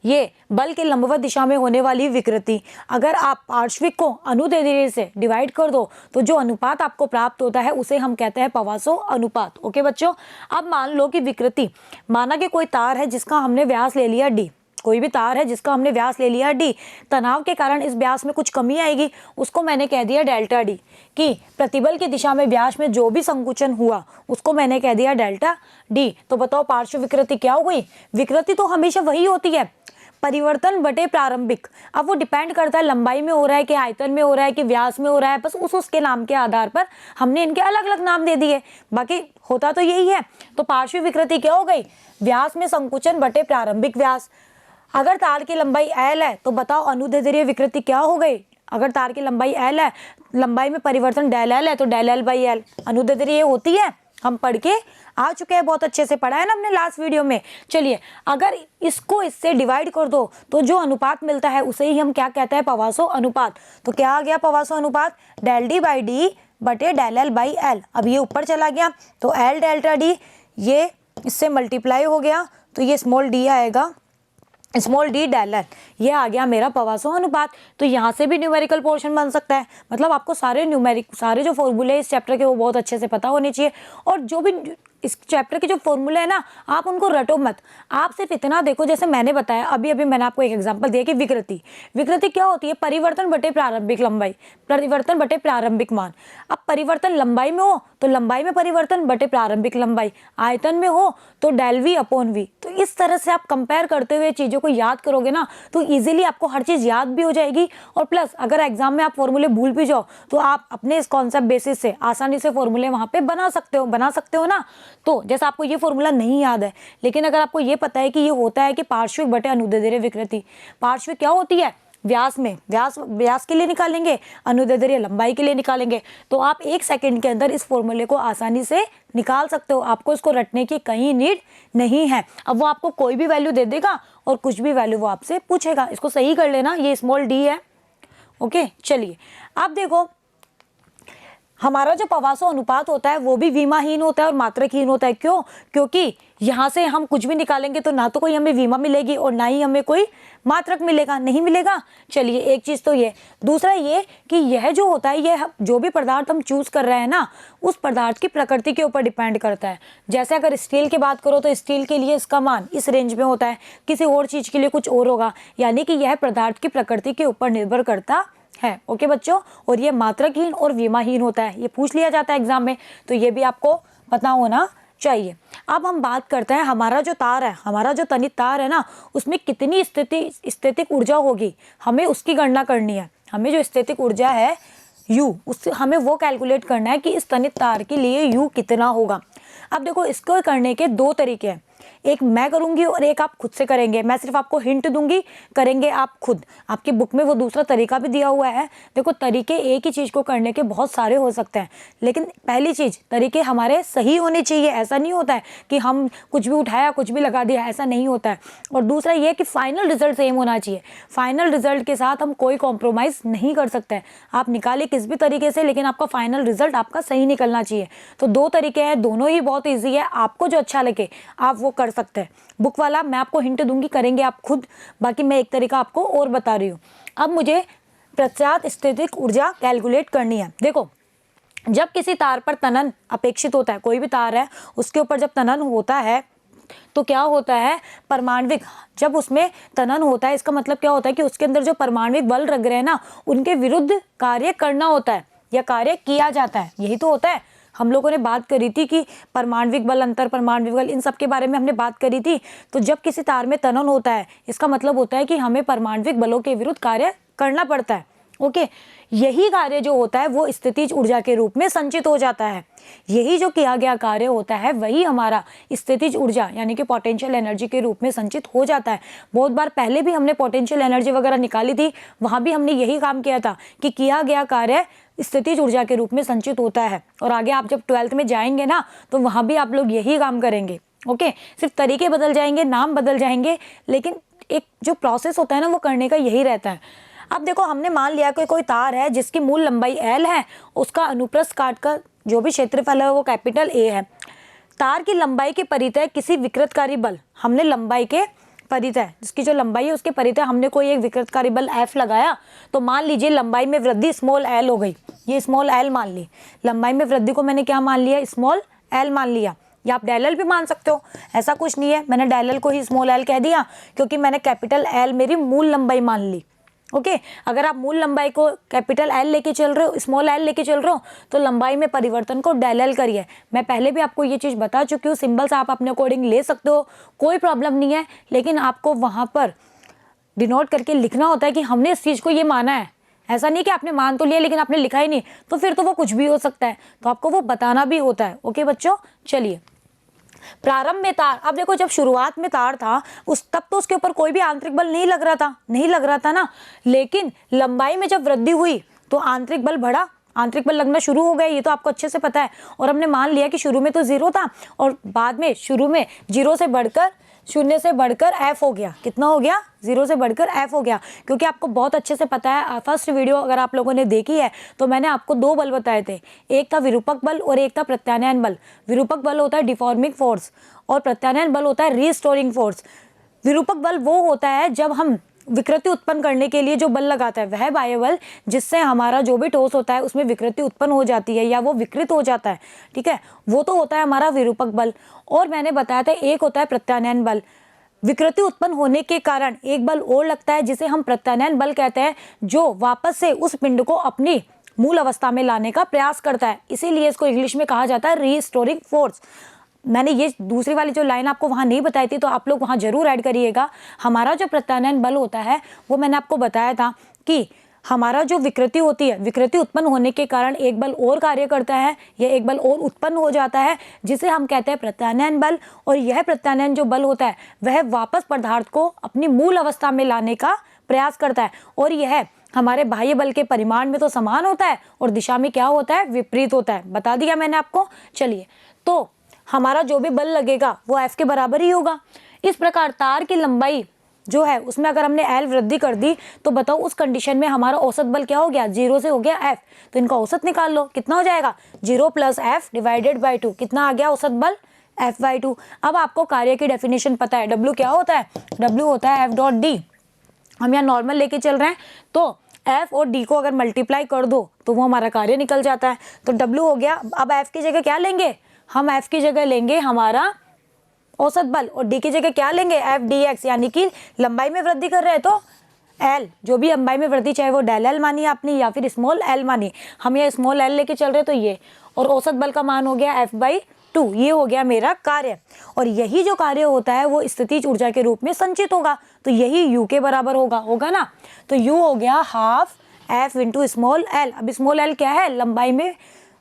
Speaker 1: ये बल के लंबवत दिशा में होने वाली विकृति। अगर आप पार्श्विक को अनुदैर्ध्य से डिवाइड कर दो तो जो अनुपात आपको प्राप्त होता है उसे हम कहते हैं पवासो अनुपात। ओके बच्चों, अब मान लो कि विकृति, माना कि कोई तार है जिसका हमने व्यास ले लिया d, कोई भी तार है जिसका हमने व्यास ले लिया d, तनाव के कारण इस व्यास में कुछ कमी आएगी, उसको मैंने कह दिया डेल्टा d। कि प्रतिबल की दिशा में व्यास में जो भी संकुचन हुआ उसको मैंने कह दिया डेल्टा d। तो बताओ पार्श्व विकृति क्या हुई, विकृति तो हमेशा वही होती है, परिवर्तन बटे प्रारंभिक। अब वो डिपेंड करता है लंबाई में हो रहा है कि आयतन में हो रहा है कि व्यास में हो रहा है, बस उसके नाम के आधार पर हमने इनके अलग अलग नाम दे दिए, बाकी होता तो यही है। तो पार्श्विक विकृति क्या हो गई, व्यास में संकुचन बटे प्रारंभिक व्यास। अगर तार की लंबाई l है तो बताओ अनुदैर्ध्य विकृति क्या हो गई, अगर तार की लंबाई l है, लंबाई में परिवर्तन डेल l है तो डेल l बाई l अनुदैर्ध्य होती है। हम पढ़ के आ चुके हैं, बहुत अच्छे से पढ़ा है ना हमने लास्ट वीडियो में। चलिए, अगर इसको इससे डिवाइड कर दो तो जो अनुपात मिलता है उसे ही हम क्या कहते हैं, पवासो अनुपात। तो क्या आ गया पवासो अनुपात, डेल डी बाई डी बटे डेल एल बाई एल। अब ये ऊपर चला गया तो एल डेल्टा डी, ये इससे मल्टीप्लाई हो गया तो ये स्मॉल डी आएगा, स्मॉल डी डेल एल, ये आ गया मेरा पवासो अनुपात। तो यहाँ से भी न्यूमेरिकल पोर्शन बन सकता है। मतलब आपको सारे जो फॉर्मूले इस चैप्टर के वो बहुत अच्छे से पता होने चाहिए। और जो भी इस चैप्टर के जो फॉर्मूले है ना, आप उनको रटो मत, आप सिर्फ इतना देखो, जैसे मैंने बताया अभी मैंने आपको एक एग्जांपल दिया कि विकृति क्या होती है, परिवर्तन बटे प्रारंभिक लंबाई, परिवर्तन बटे प्रारंभिक मान। अब परिवर्तन लंबाई में हो तो लंबाई में परिवर्तन बटे प्रारंभिक लंबाई, आयतन में हो तो डेल वी अपॉन वी। तो इस तरह से आप कंपेयर करते हुए चीज़ों को याद करोगे ना तो ईजिली आपको हर चीज़ याद भी हो जाएगी। और प्लस अगर एग्जाम में आप फॉर्मूले भूल भी जाओ तो आप अपने इस कॉन्सेप्ट बेसिस से आसानी से फॉर्मूले वहाँ पे बना सकते हो ना। तो जैसे आपको ये फॉर्मूला नहीं याद है, लेकिन अगर आपको ये पता है कि ये होता है कि पार्श्विक बटे अनुदैर्ध्य विकृति, पार्श्विक क्या होती है, व्यास में व्यास के लिए निकालेंगे, अनुदैर्ध्य लंबाई के लिए निकालेंगे, तो आप 1 सेकंड के अंदर इस फॉर्मूले को आसानी से निकाल सकते हो। आपको इसको रटने की कहीं नीड नहीं है। अब वो आपको कोई भी वैल्यू दे देगा और कुछ भी वैल्यू वो आपसे पूछेगा, इसको सही कर लेना, ये स्मॉल डी है। ओके, चलिए अब देखो, हमारा जो पवासो अनुपात होता है वो भी विमाहीन होता है और मात्रकहीन होता है। क्यों? क्योंकि यहाँ से हम कुछ भी निकालेंगे तो ना तो कोई हमें विमा मिलेगी और ना ही हमें कोई मात्रक मिलेगा, नहीं मिलेगा। चलिए, एक चीज़ तो ये, दूसरा ये कि यह जो होता है, यह जो भी पदार्थ हम चूज़ कर रहे हैं ना, उस पदार्थ की प्रकृति के ऊपर डिपेंड करता है। जैसे अगर स्टील की बात करो तो स्टील के लिए इसका मान इस रेंज में होता है, किसी और चीज़ के लिए कुछ और होगा, यानी कि यह पदार्थ की प्रकृति के ऊपर निर्भर करता है। ओके बच्चों, और ये मात्रकहीन और विमाहीन होता है, ये पूछ लिया जाता है एग्जाम में, तो ये भी आपको पता होना चाहिए। अब हम बात करते हैं, हमारा जो तार है, हमारा जो तनित तार है ना, उसमें कितनी स्थितिक ऊर्जा होगी, हमें उसकी गणना करनी है। हमें जो स्थितिक ऊर्जा है U, उससे हमें वो कैलकुलेट करना है कि इस तनित तार के लिए U कितना होगा। अब देखो, इसको करने के 2 तरीके हैं। एक मैं करूंगी और एक आप खुद से करेंगे। मैं सिर्फ आपको हिंट दूंगी, करेंगे आप खुद। आपकी बुक में वो दूसरा तरीका भी दिया हुआ है। देखो तरीके एक ही चीज़ को करने के बहुत सारे हो सकते हैं, लेकिन पहली चीज़ तरीके हमारे सही होने चाहिए। ऐसा नहीं होता है कि हम कुछ भी उठाया कुछ भी लगा दिया, ऐसा नहीं होता है। और दूसरा ये कि फाइनल रिजल्ट सेम होना चाहिए। फाइनल रिजल्ट के साथ हम कोई कॉम्प्रोमाइज़ नहीं कर सकते हैं। आप निकालिए किस भी तरीके से, लेकिन आपका फाइनल रिजल्ट आपका सही निकलना चाहिए। तो दो तरीके हैं, दोनों ही बहुत ईजी है। आपको जो अच्छा लगे आप वो कर सकते हैं। बुक वाला मैं आपको हिंट दूंगी, करेंगे आप खुद। बाकी मैं एक तरीका आपको और बता रही हूँ। अब मुझे प्रत्यास्थ स्थितिक ऊर्जा कैलकुलेट करनी है। देखो जब किसी तार पर तनन अपेक्षित होता है, कोई भी तार है उसके ऊपर जब तनन होता है तो क्या होता है, परमाण्विक जब उसमें तनन होता है, इसका मतलब क्या होता है कि उसके अंदर जो परमाण्विक बल लग रहे हैं ना, उनके विरुद्ध कार्य करना होता है या कार्य किया जाता है। यही तो होता है। हम लोगों ने बात करी थी कि परमाण्विक बल, अंतर परमाण्विक बल, इन सब के बारे में हमने बात करी थी। तो जब किसी तार में तनन होता है, इसका मतलब होता है कि हमें परमाण्विक बलों के विरुद्ध कार्य करना पड़ता है। ओके, यही कार्य जो होता है वो स्थितिज ऊर्जा के रूप में संचित हो जाता है। यही जो किया गया कार्य होता है वही हमारा स्थितिज ऊर्जा यानी कि पोटेंशियल एनर्जी के रूप में संचित हो जाता है। बहुत बार पहले भी हमने पोटेंशियल एनर्जी वगैरह निकाली थी, वहाँ भी हमने यही काम किया था कि किया गया कार्य स्थितिज ऊर्जा के रूप में संचित होता है। और आगे आप जब 12th में जाएंगे ना, तो वहाँ भी आप लोग यही काम करेंगे। ओके, सिर्फ तरीके बदल जाएंगे, नाम बदल जाएंगे, लेकिन एक जो प्रोसेस होता है ना वो करने का यही रहता है। अब देखो हमने मान लिया कि कोई तार है जिसकी मूल लंबाई L है, उसका अनुप्रस्थ काट का जो भी क्षेत्रफल है वो कैपिटल A है। तार की लंबाई के परितः किसी विकृतकारी बल, हमने लंबाई के परितः जिसकी जो लंबाई है उसके परितः हमने कोई एक विकृतकारी बल F लगाया, तो मान लीजिए लंबाई में वृद्धि स्मॉल l हो गई। ये स्मॉल l मान ली, लंबाई में वृद्धि को मैंने क्या मान लिया, स्मॉल l मान लिया। या आप डेल एल भी मान सकते हो, ऐसा कुछ नहीं है। मैंने डेल एल को ही स्मॉल l कह दिया क्योंकि मैंने कैपिटल L मेरी मूल लंबाई मान ली। ओके, अगर आप मूल लंबाई को कैपिटल L लेके चल रहे हो, स्मॉल l लेके चल रहे हो, तो लंबाई में परिवर्तन को डेल एल करिए। मैं पहले भी आपको ये चीज़ बता चुकी हूँ। सिंबल्स आप अपने अकॉर्डिंग ले सकते हो, कोई प्रॉब्लम नहीं है, लेकिन आपको वहाँ पर डिनोट करके लिखना होता है कि हमने इस चीज़ को ये माना है। ऐसा नहीं कि आपने मान तो लिया लेकिन आपने लिखा ही नहीं, तो फिर तो वो कुछ भी हो सकता है, तो आपको वो बताना भी होता है। ओके बच्चों, चलिए प्रारंभ में तार, अब देखो जब शुरुआत में तार था तब तो उसके ऊपर कोई भी आंतरिक बल नहीं लग रहा था ना, लेकिन लंबाई में जब वृद्धि हुई तो आंतरिक बल बढ़ा, आंतरिक बल लगना शुरू हो गए। ये तो आपको अच्छे से पता है। और हमने मान लिया कि शुरू में तो 0 था और बाद में शुरू में 0 से बढ़कर, शून्य से बढ़कर F हो गया। कितना हो गया, 0 से बढ़कर F हो गया। क्योंकि आपको बहुत अच्छे से पता है, फर्स्ट वीडियो अगर आप लोगों ने देखी है तो मैंने आपको 2 बल बताए थे, एक था विरूपक बल और एक था प्रत्यानयन बल। विरूपक बल होता है डिफॉर्मिंग फोर्स और प्रत्यानयन बल होता है रीस्टोरिंग फोर्स। विरूपक बल वो होता है जब हम विकृति उत्पन्न करने के लिए जो बल लगाता है, वह बाह्य बल जिससे हमारा जो भी ठोस होता है उसमें विकृति उत्पन्न हो जाती है या वो विकृत हो जाता है। ठीक है, वो तो होता है हमारा विरूपक बल। और मैंने बताया था एक होता है प्रत्यानयन बल। विकृति उत्पन्न होने के कारण एक बल और लगता है जिसे हम प्रत्यानयन बल कहते हैं, जो वापस से उस पिंड को अपनी मूल अवस्था में लाने का प्रयास करता है। इसीलिए इसको इंग्लिश में कहा जाता है रीस्टोरिंग फोर्स। मैंने ये दूसरी वाली जो लाइन आपको वहाँ नहीं बताई थी, तो आप लोग वहाँ जरूर ऐड करिएगा। हमारा जो प्रत्यानयन बल होता है वो मैंने आपको बताया था कि हमारा जो विकृति होती है, विकृति उत्पन्न होने के कारण एक बल और कार्य करता है, यह एक बल और उत्पन्न हो जाता है जिसे हम कहते हैं प्रत्यानयन बल। और यह प्रत्यानयन जो बल होता है वह वापस पदार्थ को अपनी मूल अवस्था में लाने का प्रयास करता है। और यह हमारे बाह्य बल के परिमाण में तो समान होता है और दिशा में क्या होता है, विपरीत होता है। बता दिया मैंने आपको। चलिए, तो हमारा जो भी बल लगेगा वो F के बराबर ही होगा। इस प्रकार तार की लंबाई जो है उसमें अगर हमने L वृद्धि कर दी तो बताओ उस कंडीशन में हमारा औसत बल क्या हो गया, 0 से हो गया F। तो इनका औसत निकाल लो, कितना हो जाएगा, 0 + F डिवाइडेड बाई 2। कितना आ गया औसत बल, F/2। अब आपको कार्य की डेफिनेशन पता है, W क्या होता है, W होता है F.D। हम यहाँ नॉर्मल लेके चल रहे हैं तो F और D को अगर मल्टीप्लाई कर दो तो वो हमारा कार्य निकल जाता है। तो W हो गया। अब F की जगह क्या लेंगे, हम F की जगह लेंगे हमारा औसत बल और D की जगह क्या लेंगे, F/dx, यानी कि लंबाई में वृद्धि कर रहे हैं तो L, जो भी लंबाई में वृद्धि चाहे वो डेल L मानिए आपने या फिर स्मॉल l मानिए, हम ये स्मॉल l लेके चल रहे हैं तो ये, और औसत बल का मान हो गया F/2। ये हो गया मेरा कार्य। और यही जो कार्य होता है वो स्थितिज ऊर्जा के रूप में संचित होगा, तो यही U के बराबर होगा ना। तो U हो गया ½ F × स्मॉल l। अब स्मॉल l क्या है, लंबाई में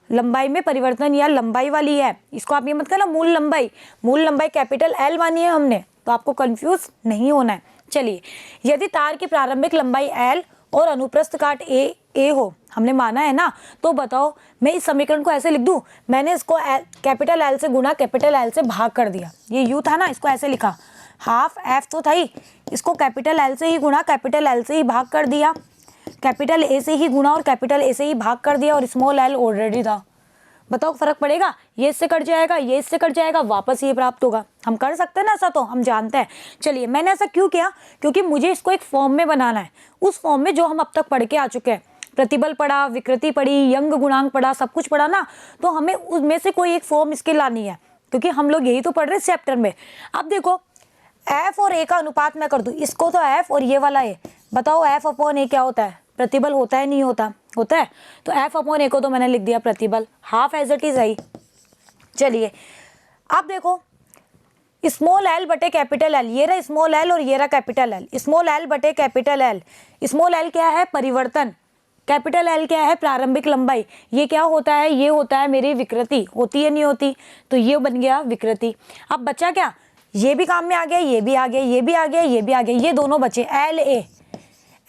Speaker 1: लंबाई में परिवर्तन या लंबाई वाली है, इसको आप ये मत कहना मूल लंबाई कैपिटल L मानी है हमने, तो आपको कंफ्यूज नहीं होना है। चलिए, यदि तार की प्रारंभिक लंबाई L और अनुप्रस्थ काट A हो, हमने माना है ना, तो बताओ मैं इस समीकरण को ऐसे लिख दूं, मैंने इसको कैपिटल L से गुना कैपिटल L से भाग कर दिया, ये U था ना, इसको ऐसे लिखा, हाफ F तो था ही, इसको कैपिटल L से ही गुना कैपिटल L से ही भाग कर दिया, कैपिटल A से ही गुना और कैपिटल A से ही भाग कर दिया, और स्मॉल l ऑलरेडी था। बताओ फर्क पड़ेगा, ये इससे कट जाएगा, ये इससे कट जाएगा, वापस ये प्राप्त होगा। हम कर सकते हैं ना ऐसा, तो हम जानते हैं। चलिए, मैंने ऐसा क्यों किया, क्योंकि मुझे इसको एक फॉर्म में बनाना है, उस फॉर्म में जो हम अब तक पढ़ के आ चुके हैं। प्रतिबल पढ़ा, विकृति पढ़ी, यंग गुणांक पढ़ा, सब कुछ पढ़ा ना, तो हमें उसमें से कोई एक फॉर्म इसके लानी है, क्योंकि हम लोग यही तो पढ़ रहे हैं चैप्टर में। अब देखो, F और A का अनुपात मैं कर दूं, इसको तो F और ये वाला A, बताओ F अपॉन A क्या होता है, प्रतिबल होता है नहीं होता, होता है। तो F अपॉन A को तो मैंने लिख दिया प्रतिबल, half as it is I. चलिए, अब देखो, स्मॉल l बटे कैपिटल L, ये रहा स्मॉल l और ये रहा कैपिटल L, स्मॉल l बटे कैपिटल L, स्मॉल l क्या है, परिवर्तन, कैपिटल L क्या है, प्रारंभिक लंबाई, ये क्या होता है, ये होता है मेरी विकृति, होती है नहीं होती, तो ये बन गया विकृति। अब बचा क्या, ये भी काम में आ गया, ये भी आ गया, ये भी आ गया, ये भी आ गया, ये दोनों बचे L A,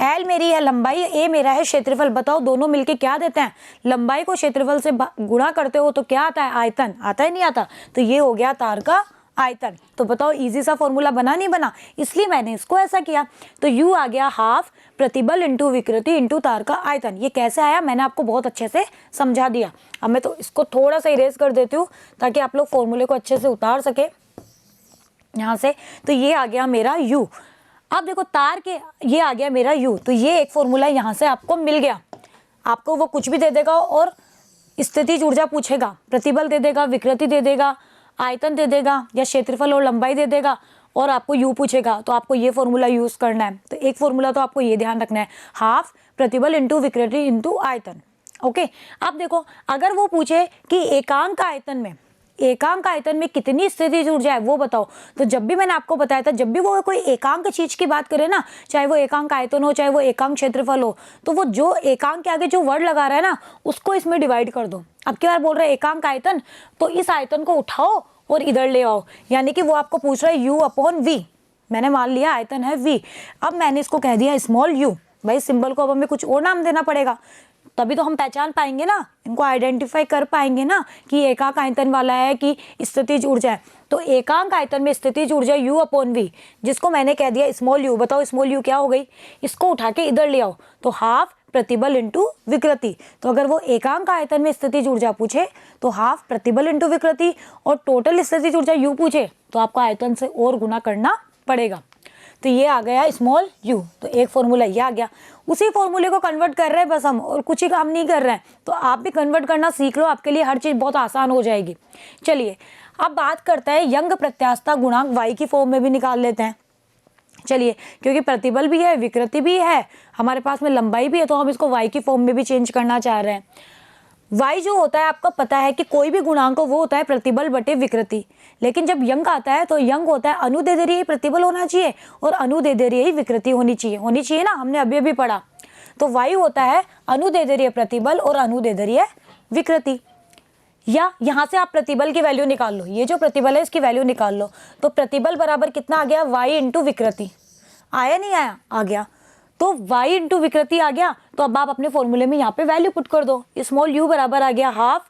Speaker 1: L मेरी है लंबाई, A मेरा है क्षेत्रफल। बताओ दोनों मिलके क्या देते हैं, लंबाई को क्षेत्रफल से गुणा करते हो तो क्या आता है, आयतन, आता है नहीं आता, तो ये हो गया तार का आयतन। तो बताओ इजी सा फॉर्मूला बना नहीं बना, इसलिए मैंने इसको ऐसा किया। तो U आ गया हाफ प्रतिबल इंटू विकृति इंटू तार का आयतन। ये कैसे आया मैंने आपको बहुत अच्छे से समझा दिया। अब मैं तो इसको थोड़ा सा इरेज कर देती हूँ ताकि आप लोग फॉर्मूले को अच्छे से उतार सके यहाँ से। तो ये आ गया मेरा U। अब देखो तार के, ये आ गया मेरा U, तो ये एक फॉर्मूला यहाँ से आपको मिल गया। आपको वो कुछ भी दे देगा और स्थितिज ऊर्जा पूछेगा, प्रतिबल दे देगा, विकृति दे देगा, आयतन दे देगा, या क्षेत्रफल और लंबाई दे देगा, और आपको U पूछेगा, तो आपको ये फॉर्मूला यूज करना है। तो एक फॉर्मूला तो आपको ये ध्यान रखना है, हाफ प्रतिबल इंटू विकृति इंटू आयतन। ओके, अब देखो अगर वो पूछे कि एकांक आयतन में कितनी स्थितिज ऊर्जा है वो बताओ, तो जब भी मैंने आपको बताया था, जब भी वो कोई एकांक चीज की बात करे ना, चाहे वो एकांक आयतन हो, चाहे वो एकांक क्षेत्रफल हो, तो वो जो एकांक के आगे जो वर्ड लगा रहा है ना, उसको इसमें डिवाइड कर दो। अब क्या बोल रहा है एकांक आयतन, तो इस आयतन को उठाओ और इधर ले आओ, यानी कि वो आपको पूछ रहा है U अपॉन V। मैंने मान लिया आयतन है V, अब मैंने इसको कह दिया स्मॉल u। भाई सिंबल को अब हमें कुछ और नाम देना पड़ेगा, तभी तो हम पहचान पाएंगे ना, इनको आइडेंटिफाई कर पाएंगे ना कि एकांक आयतन वाला है कि स्थितिज ऊर्जा है। तो एकांक आयतन में स्थितिज ऊर्जा U अपॉन V, जिसको मैंने कह दिया स्मॉल u। बताओ स्मॉल u क्या हो गई, इसको उठा के इधर ले आओ, तो हाफ प्रतिबल इंटू विकृति। तो अगर वो एकांक आयतन में स्थितिज ऊर्जा पूछे तो हाफ प्रतिबल इंटू विकृति, और टोटल स्थितिज ऊर्जा U पूछे तो आपको आयतन से और गुना करना पड़ेगा। तो ये आ गया स्मॉल u। तो एक फॉर्मूला ये आ गया, उसी फॉर्मूले को कन्वर्ट कर रहे हैं बस हम, और कुछ ही काम नहीं कर रहे हैं। तो आप भी कन्वर्ट करना सीख लो, आपके लिए हर चीज़ बहुत आसान हो जाएगी। चलिए अब बात करते हैं यंग प्रत्यास्थता गुणांक y की फॉर्म में भी निकाल लेते हैं। चलिए, क्योंकि प्रतिबल भी है, विकृति भी है, हमारे पास में लंबाई भी है, तो हम इसको y की फॉर्म में भी चेंज करना चाह रहे हैं। y जो होता है आपको पता है कि कोई भी गुणांक हो वो होता है प्रतिबल बटे विकृति, लेकिन जब यंग आता है तो यंग होता है अनुदैर्ध्य प्रतिबल होना चाहिए और अनुदैर्ध्य विकृति होनी चाहिए ना, हमने अभी अभी पढ़ा। तो y होता है अनुदैर्ध्य प्रतिबल और अनुदैर्ध्य विकृति। या यहाँ से आप प्रतिबल की वैल्यू निकाल लो, ये जो प्रतिबल है इसकी वैल्यू निकाल लो। तो प्रतिबल बराबर कितना आ गया, y इंटू विकृति। आया नहीं आया, आ गया। तो y इंटू विकृति आ गया, तो अब आप अपने फॉर्मूले में यहाँ पे वैल्यू पुट कर दो। स्मॉल u बराबर आ गया हाफ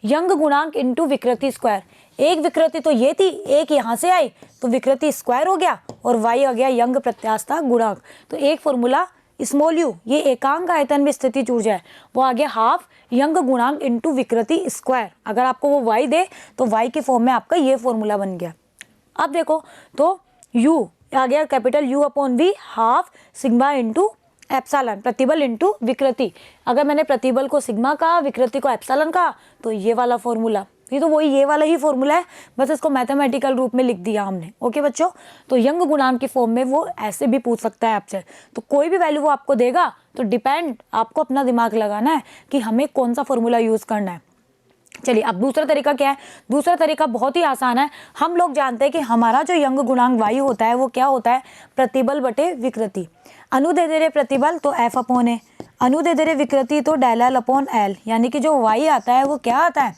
Speaker 1: यंग गुणांक इंटू विकृति स्क्वायर। एक विकृति तो ये थी, एक यहाँ से आई तो विकृति स्क्वायर हो गया, और y आ गया यंग प्रत्यास्थता गुणांक। तो एक फॉर्मूला स्मॉल u, ये एकांक आयतन में स्थितिज ऊर्जा है, वो आ गया हाफ यंग गुणांक इंटू विकृति स्क्वायर। अगर आपको वो y दे तो y के फॉर्म में आपका ये फॉर्मूला बन गया। अब देखो तो u आ गया capital U upon V half sigma into epsilon, प्रतिबल इंटू विकृति। अगर मैंने प्रतिबल को सिग्मा कहा, विकृति को एप्सिलॉन कहा, तो ये वाला फॉर्मूला, ये तो वही ये वाला ही फॉर्मूला है, बस इसको मैथमेटिकल रूप में लिख दिया हमने। ओके बच्चों, तो यंग गुणांक की फॉर्म में वो ऐसे भी पूछ सकता है आपसे। तो कोई भी वैल्यू वो आपको देगा तो डिपेंड, आपको अपना दिमाग लगाना है कि हमें कौन सा फॉर्मूला यूज़ करना है। चलिए अब दूसरा तरीका क्या है, दूसरा तरीका बहुत ही आसान है। हम लोग जानते हैं कि हमारा जो यंग गुणांक y होता है वो क्या होता है, प्रतिबल बटे विकृति। अनुदैर्ध्य प्रतिबल तो F अपॉन है, अनु दे दे रहे विकृति तो डेल एल अपॉन एल, यानी कि जो y आता है वो क्या आता है,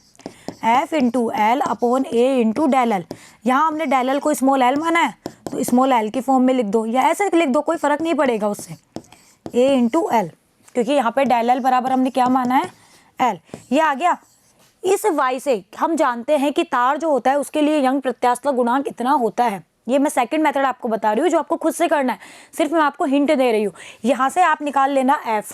Speaker 1: एफ इंटू एल अपॉन ए इंटू डेल एल। यहाँ हमने डेल एल को स्मॉल एल माना है तो स्मॉल एल की फॉर्म में लिख दो या ऐसे लिख दो, कोई फर्क नहीं पड़ेगा उससे, ए इंटू एल, क्योंकि यहाँ पे डेल एल बराबर हमने क्या माना है, एल। ये आ गया। इस y से हम जानते हैं कि तार जो होता है उसके लिए यंग प्रत्यास्थ गुणांक इतना होता है। ये मैं सेकंड मेथड आपको बता रही हूँ जो आपको खुद से करना है, सिर्फ मैं आपको हिंट दे रही हूँ। यहाँ से आप निकाल लेना f।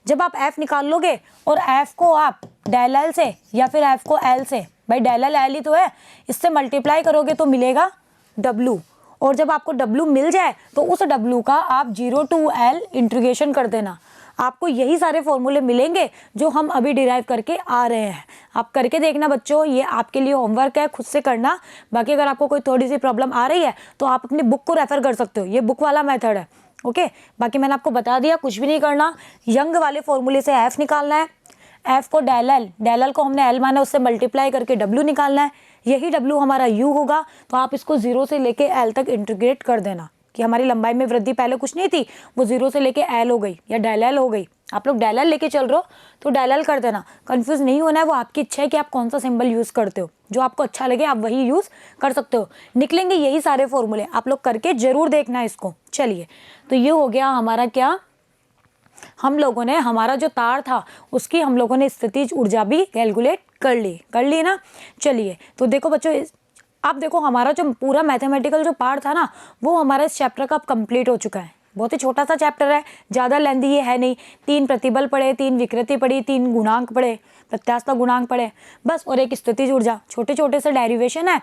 Speaker 1: जब आप f निकाल लोगे और f को आप डेल एल से या फिर f को l से, भाई डेल एल एल ही तो है, इससे मल्टीप्लाई करोगे तो मिलेगा w। और जब आपको w मिल जाए तो उस w का आप 0 टू l इंटीग्रेशन कर देना। आपको यही सारे फॉर्मूले मिलेंगे जो हम अभी डिराइव करके आ रहे हैं। आप करके देखना बच्चों, ये आपके लिए होमवर्क है, खुद से करना। बाकी अगर आपको कोई थोड़ी सी प्रॉब्लम आ रही है तो आप अपनी बुक को रेफर कर सकते हो, ये बुक वाला मेथड है। ओके, बाकी मैंने आपको बता दिया, कुछ भी नहीं करना, यंग वाले फॉर्मूले से एफ निकालना है, एफ को डेल एल को हमने एल माना, उससे मल्टीप्लाई करके डब्ल्यू निकालना है, यही डब्ल्यू हमारा यू होगा। तो आप इसको 0 से लेके एल तक इंटीग्रेट कर देना कि हमारी लंबाई में वृद्धि पहले कुछ नहीं थी, वो 0 से लेके एल हो गई या डेल एल हो गई। आप लोग डेल एल लेके चल रहे हो तो डेल एल कर देना, कंफ्यूज नहीं होना है, वो आपकी इच्छा है कि आप कौन सा सिंबल यूज़ करते हो, जो आपको अच्छा लगे आप वही यूज़ कर सकते हो। निकलेंगे यही सारे फॉर्मूले, आप लोग करके जरूर देखना इसको। चलिए, तो ये हो गया हमारा क्या, हम लोगों ने हमारा जो तार था उसकी हम लोगों ने स्थितिज ऊर्जा भी कैलकुलेट कर ली ना। चलिए, तो देखो बच्चों, अब देखो हमारा जो पूरा मैथमेटिकल जो पार्ट था ना वो हमारा इस चैप्टर का अब कंप्लीट हो चुका है। बहुत ही छोटा सा चैप्टर है, ज़्यादा लेंथी ये है नहीं। 3 प्रतिबल पढ़े, 3 विकृति पढ़ी, 3 गुणांक पढ़े, प्रत्यास्थ गुणांक पढ़े बस, और एक स्थितिज ऊर्जा। छोटे छोटे से डेरिवेशन है,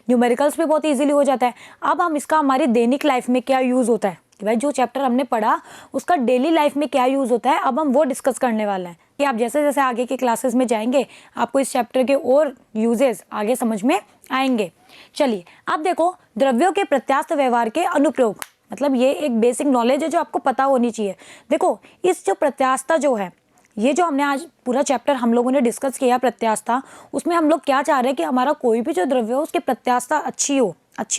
Speaker 1: न्यूमेरिकल्स भी बहुत ईजिली हो जाता है। अब हम इसका हमारी दैनिक लाइफ में क्या यूज़ होता है कि भाई जो चैप्टर हमने पढ़ा उसका डेली लाइफ में क्या यूज़ होता है, अब हम वो डिस्कस करने वाले हैं कि आप जैसे जैसे आगे की क्लासेस में जाएंगे आपको इस चैप्टर के और यूजेस आगे समझ में आएंगे। चलिए, अब देखो द्रव्यों के प्रत्यास्थ व्यवहार के अनुप्रयोग, मतलब ये एक बेसिक नॉलेज है जो आपको पता होनी चाहिए। देखो, इस जो प्रत्यास्थता जो है, ये जो हमने आज पूरा चैप्टर हम लोगों ने डिस्कस किया प्रत्यास्थता, उसमें हम लोग क्या चाह रहे हैं कि हमारा कोई भी जो द्रव्य हो उसकी प्रत्यास्थता अच्छी हो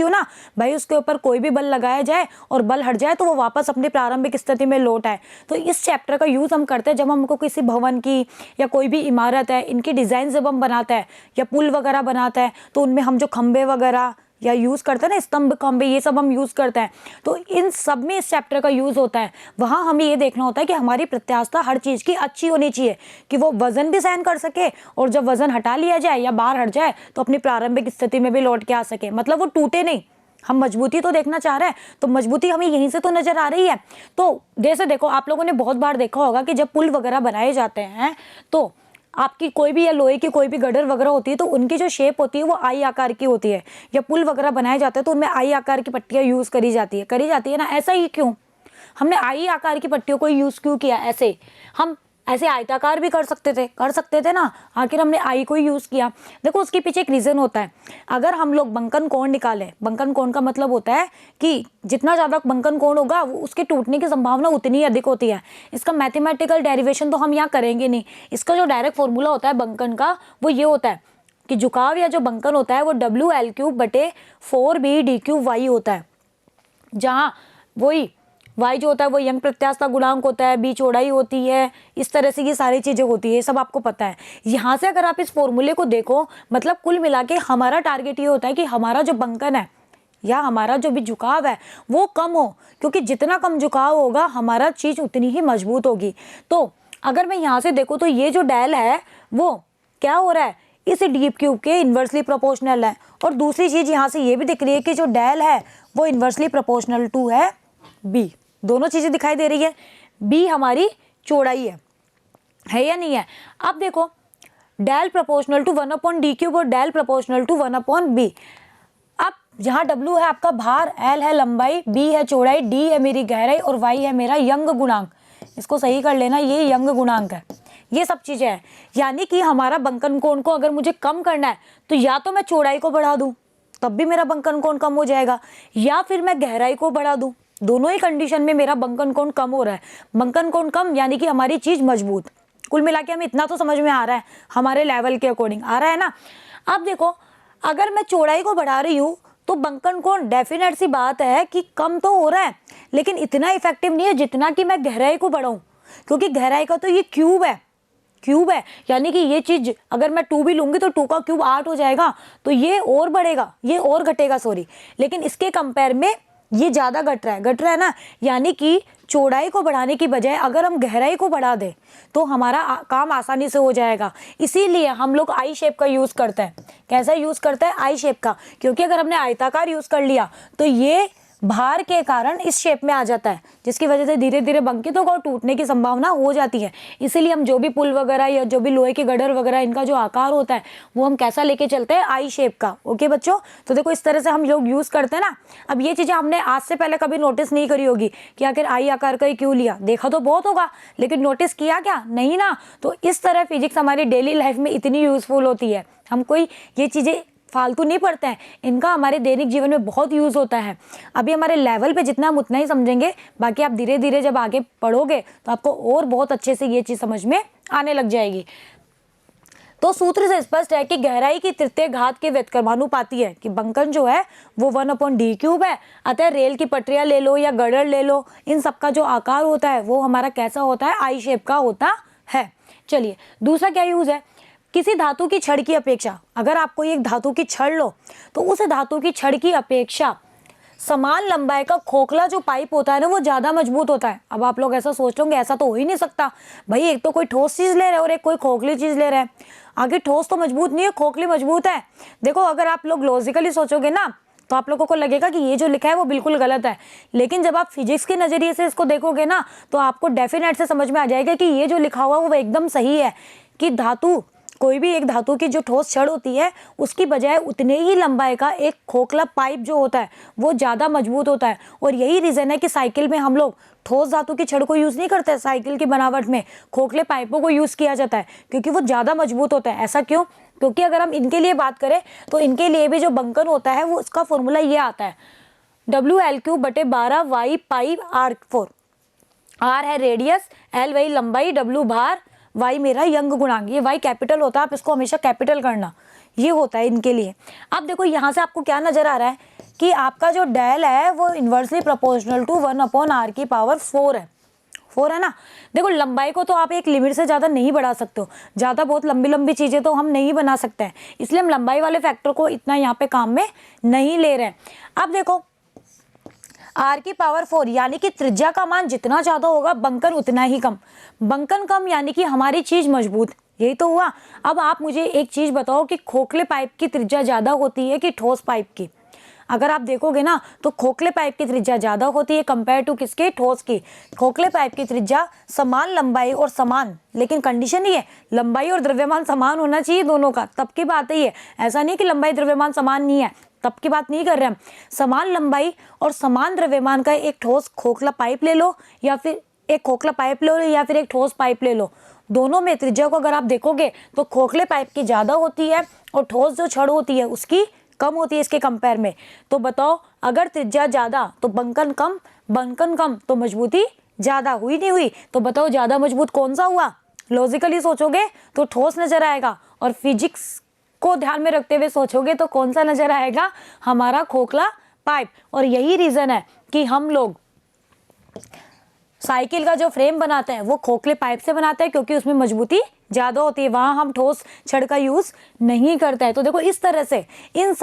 Speaker 1: ना भाई, उसके ऊपर कोई भी बल लगाया जाए और बल हट जाए तो वो वापस अपनी प्रारंभिक स्थिति में लौट आए। तो इस चैप्टर का यूज़ हम करते हैं जब हमको किसी भवन की या कोई भी इमारत है इनकी डिज़ाइन जब हम बनाते हैं या पुल वगैरह बनाते हैं तो उनमें हम जो खंबे वगैरह या यूज़ करते हैं ना, स्तंभ खंबे ये सब हम यूज़ करते हैं, तो इन सब में इस चैप्टर का यूज़ होता है। वहाँ हमें ये देखना होता है कि हमारी प्रत्यास्थता हर चीज़ की अच्छी होनी चाहिए कि वो वजन भी सहन कर सके और जब वजन हटा लिया जाए या बाहर हट जाए तो अपनी प्रारंभिक स्थिति में भी लौट के आ सके, मतलब वो टूटे नहीं। हम मजबूती तो देखना चाह रहे हैं तो मजबूती हमें यहीं से तो नज़र आ रही है। तो जैसे देखो, आप लोगों ने बहुत बार देखा होगा कि जब पुल वगैरह बनाए जाते हैं तो आपकी कोई भी या लोहे की कोई भी गडर वगैरह होती है तो उनकी जो शेप होती है वो आई आकार की होती है, या पुल वगैरह बनाए जाते हैं तो उनमें आई आकार की पट्टियाँ यूज़ करी जाती है ना। ऐसा ही क्यों, हमने आई आकार की पट्टियों को यूज़ क्यों किया? ऐसे हम ऐसे आयताकार भी कर सकते थे ना, आखिर हमने आई को ही यूज़ किया। देखो, उसके पीछे एक रीज़न होता है। अगर हम लोग बंकन कोण निकालें, बंकन कोण का मतलब होता है कि जितना ज़्यादा बंकन कोण होगा उसके टूटने की संभावना उतनी ही अधिक होती है। इसका मैथमेटिकल डेरिवेशन तो हम यहाँ करेंगे नहीं, इसका जो डायरेक्ट फॉर्मूला होता है बंकन का वो ये होता है कि झुकाव या जो बंकन होता है वो WL3/4BD3y होता है, जहाँ वही y जो होता है वो यंग प्रत्यास्थ गुणांक होता है, b चौड़ाई होती है, इस तरह से ये सारी चीज़ें होती है, ये सब आपको पता है। यहाँ से अगर आप इस फॉर्मूले को देखो, मतलब कुल मिला के हमारा टारगेट ये होता है कि हमारा जो बंकन है या हमारा जो भी झुकाव है वो कम हो, क्योंकि जितना कम झुकाव होगा हमारा चीज़ उतनी ही मजबूत होगी। तो अगर मैं यहाँ से देखूँ तो ये जो डेल है वो क्या हो रहा है, इस डीप क्यूब के इन्वर्सली प्रोपोर्शनल है। और दूसरी चीज़ यहाँ से ये भी दिख रही है कि जो डेल है वो इन्वर्सली प्रोपोर्शनल टू है बी। दोनों चीज़ें दिखाई दे रही है, बी हमारी चौड़ाई है या नहीं है? अब देखो, डेल प्रोपोर्शनल टू 1/d³ और डेल प्रोपोर्शनल टू 1/b। अब जहाँ W है आपका भार, L है लंबाई, B है चौड़ाई, D है मेरी गहराई और Y है मेरा यंग गुणांक। इसको सही कर लेना, ये यंग गुणांक है। ये सब चीज़ें हैं, यानी कि हमारा बंकन कोण को अगर मुझे कम करना है तो या तो मैं चौड़ाई को बढ़ा दूँ तब भी मेरा बंकन कोण कम हो जाएगा, या फिर मैं गहराई को बढ़ा दूँ। दोनों ही कंडीशन में मेरा बंकन कोण कम हो रहा है। बंकन कोण कम यानी कि हमारी चीज़ मजबूत। कुल मिला के हमें इतना तो समझ में आ रहा है, हमारे लेवल के अकॉर्डिंग आ रहा है ना। अब देखो, अगर मैं चौड़ाई को बढ़ा रही हूँ तो बंकन कोण डेफिनेट सी बात है कि कम तो हो रहा है, लेकिन इतना इफेक्टिव नहीं है जितना कि मैं गहराई को बढ़ाऊँ। क्योंकि गहराई का तो ये क्यूब है, यानी कि ये चीज अगर मैं 2 भी लूंगी तो 2 का क्यूब 8 हो जाएगा, तो ये और बढ़ेगा, ये और घटेगा, सॉरी, लेकिन इसके कंपेयर में ये ज्यादा घट रहा है ना, यानी कि चौड़ाई को बढ़ाने की बजाय अगर हम गहराई को बढ़ा दें तो हमारा काम आसानी से हो जाएगा। इसीलिए हम लोग आई शेप का यूज करते हैं। कैसा यूज करते हैं? आई शेप का, क्योंकि अगर हमने आयताकार यूज कर लिया तो ये भार के कारण इस शेप में आ जाता है, जिसकी वजह से धीरे धीरे बंकित होगा और टूटने की संभावना हो जाती है। इसीलिए हम जो भी पुल वगैरह या जो भी लोहे के गडर वगैरह इनका जो आकार होता है वो हम कैसा लेके चलते हैं? आई शेप का। ओके बच्चों, तो देखो इस तरह से हम लोग यूज करते हैं ना। अब ये चीजें हमने आज से पहले कभी नोटिस नहीं करी होगी कि आखिर आई आकार का ही क्यों लिया। देखा तो बहुत होगा, लेकिन नोटिस किया क्या? नहीं ना। तो इस तरह फिजिक्स हमारी डेली लाइफ में इतनी यूजफुल होती है। हम कोई ये चीजें फालतू नहीं पढ़ते हैं, इनका हमारे दैनिक जीवन में बहुत यूज होता है। अभी हमारे लेवल पे जितना हम उतना ही समझेंगे, बाकी आप धीरे धीरे जब आगे पढ़ोगे तो आपको और बहुत अच्छे से ये चीज समझ में आने लग जाएगी। तो सूत्र से स्पष्ट है कि गहराई की तृतीय घात के व्युत्क्रमानुपाती है कि बंकन जो है वो 1/d³ है। अतः रेल की पटरियां ले लो या गडर ले लो, इन सबका जो आकार होता है वो हमारा कैसा होता है? आई शेप का होता है। चलिए दूसरा क्या यूज है? किसी धातु की छड़ की अपेक्षा, अगर आप कोई एक धातु की छड़ लो तो उस धातु की छड़ की अपेक्षा समान लंबाई का खोखला जो पाइप होता है ना वो ज्यादा मजबूत होता है। अब आप लोग ऐसा सोच लोगे, ऐसा तो हो ही नहीं सकता भाई, एक तो कोई ठोस चीज ले रहा है और एक कोई खोखली चीज ले रहा है। आगे ठोस तो मजबूत नहीं है, खोखली मजबूत है। देखो अगर आप लोग लॉजिकली सोचोगे ना तो आप लोगों को लगेगा कि ये जो लिखा है वो बिल्कुल गलत है, लेकिन जब आप फिजिक्स के नजरिए से इसको देखोगे ना तो आपको डेफिनेट से समझ में आ जाएगा कि ये जो लिखा हुआ वो एकदम सही है। कि धातु, कोई भी एक धातु की जो ठोस छड़ होती है उसकी बजाय उतने ही लंबाई का एक खोखला पाइप जो होता है वो ज्यादा मजबूत होता है। और यही रीजन है कि साइकिल में हम लोग ठोस धातु की छड़ को यूज नहीं करते, साइकिल की बनावट में खोखले पाइपों को यूज किया जाता है, क्योंकि वो ज्यादा मजबूत होता है। ऐसा क्यों? क्योंकि अगर हम इनके लिए बात करें तो इनके लिए भी जो बंकन होता है वो उसका फॉर्मूला ये आता है WL3/12y πr4। R है रेडियस, L वही लंबाई, W भार, y मेरा यंग गुणांक। ये y कैपिटल होता है, आप इसको हमेशा कैपिटल करना, ये होता है इनके लिए। अब देखो यहाँ से आपको क्या नजर आ रहा है कि आपका जो डेल है वो इन्वर्सली प्रोपोर्शनल टू 1/r⁴ है। 4 है ना। देखो लंबाई को तो आप एक लिमिट से ज्यादा नहीं बढ़ा सकते हो, ज्यादा बहुत लंबी लंबी चीजें तो हम नहीं बना सकते हैं, इसलिए हम लंबाई वाले फैक्टर को इतना यहाँ पे काम में नहीं ले रहे हैं। अब देखो r⁴ यानी कि त्रिज्या का मान जितना ज्यादा होगा बंकन उतना ही कम। बंकन कम यानी कि हमारी चीज मजबूत, यही तो हुआ। अब आप मुझे एक चीज बताओ कि खोखले पाइप की त्रिज्या ज्यादा होती है कि ठोस पाइप की? अगर आप देखोगे ना तो खोखले पाइप की त्रिज्या ज्यादा होती है कंपेयर टू किसके? ठोस की। खोखले पाइप की त्रिज्या समान लंबाई और समान, लेकिन कंडीशन ये है लंबाई और द्रव्यमान समान होना चाहिए दोनों का, तब की बात है ये। ऐसा नहीं कि लंबाई द्रव्यमान समान नहीं है, तब की बात नहीं कर रहे हम। समान लंबाई और समान द्रव्यमान का एक ठोस खोखला पाइप ले लो या फिर एक खोखला पाइप ले लो या फिर एक ठोस पाइप ले लो, दोनों में त्रिज्या को अगर आप देखोगे तो खोखले पाइप की ज्यादा होती है और ठोस जो छड़ होती है उसकी कम होती है इसके कंपेयर में। तो बताओ अगर त्रिज्या ज्यादा तो बंकन कम, बंकन कम तो मजबूती ज्यादा, हुई नहीं हुई? तो बताओ ज्यादा मजबूत कौन सा हुआ? लॉजिकली सोचोगे तो ठोस नजर आएगा, और फिजिक्स को ध्यान में रखते हुए सोचोगे तो कौन सा नजर आएगा? हमारा खोखला पाइप। और यही रीजन है कि हम लोग साइकिल का जो फ्रेम बनाते हैं वो खोखले पाइप से बनाते हैं, क्योंकि उसमें मजबूती ज्यादा होती है, वहां हम ठोस छड़ का यूज नहीं करते हैं। तो देखो इस तरह से इन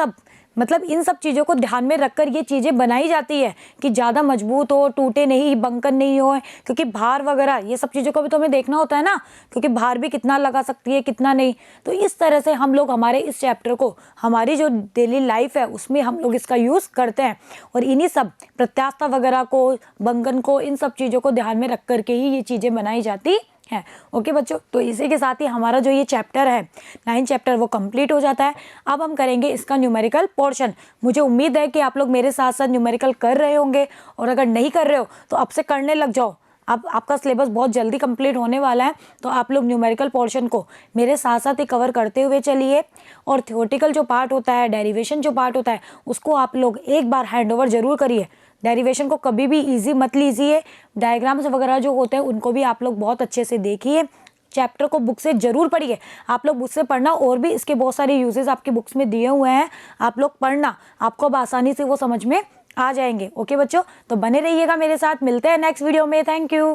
Speaker 1: सब चीजों को ध्यान में रखकर ये चीजें बनाई जाती है कि ज्यादा मजबूत हो, टूटे नहीं, बंकन नहीं हो, क्योंकि भार वगैरह ये सब चीजों को भी तो हमें देखना होता है ना, क्योंकि भार भी कितना लगा सकती है कितना नहीं। तो इस तरह से हम लोग हमारे इस चैप्टर को हमारी जो डेली लाइफ है उसमें हम लोग इसका यूज करते हैं, और इन्हीं सब प्रत्यास्थता वगैरह को, बंकन को, इन सब चीजों को ध्यान में रख करके ही ये चीजें बनाई जाती है। ओके बच्चों, तो इसी के साथ ही हमारा जो ये चैप्टर है 9 चैप्टर वो कंप्लीट हो जाता है। अब हम करेंगे इसका न्यूमेरिकल पोर्शन। मुझे उम्मीद है कि आप लोग मेरे साथ साथ न्यूमेरिकल कर रहे होंगे, और अगर नहीं कर रहे हो तो अब से करने लग जाओ। अब आपका सिलेबस बहुत जल्दी कंप्लीट होने वाला है, तो आप लोग न्यूमेरिकल पोर्शन को मेरे साथ साथ ही कवर करते हुए चलिए, और थ्योरेटिकल जो पार्ट होता है, डेरिवेशन जो पार्ट होता है, उसको आप लोग एक बार हैंड ओवर जरूर करिए। डेरिवेशन को कभी भी इजी मत लीजिए, डायग्राम्स वगैरह जो होते हैं उनको भी आप लोग बहुत अच्छे से देखिए। चैप्टर को बुक से जरूर पढ़िए, आप लोग बुक से पढ़ना, और भी इसके बहुत सारे यूजेस आपकी बुक्स में दिए हुए हैं, आप लोग पढ़ना, आपको अब आसानी से वो समझ में आ जाएंगे। ओके बच्चों, तो बने रहिएगा मेरे साथ, मिलते हैं नेक्स्ट वीडियो में। Thank you.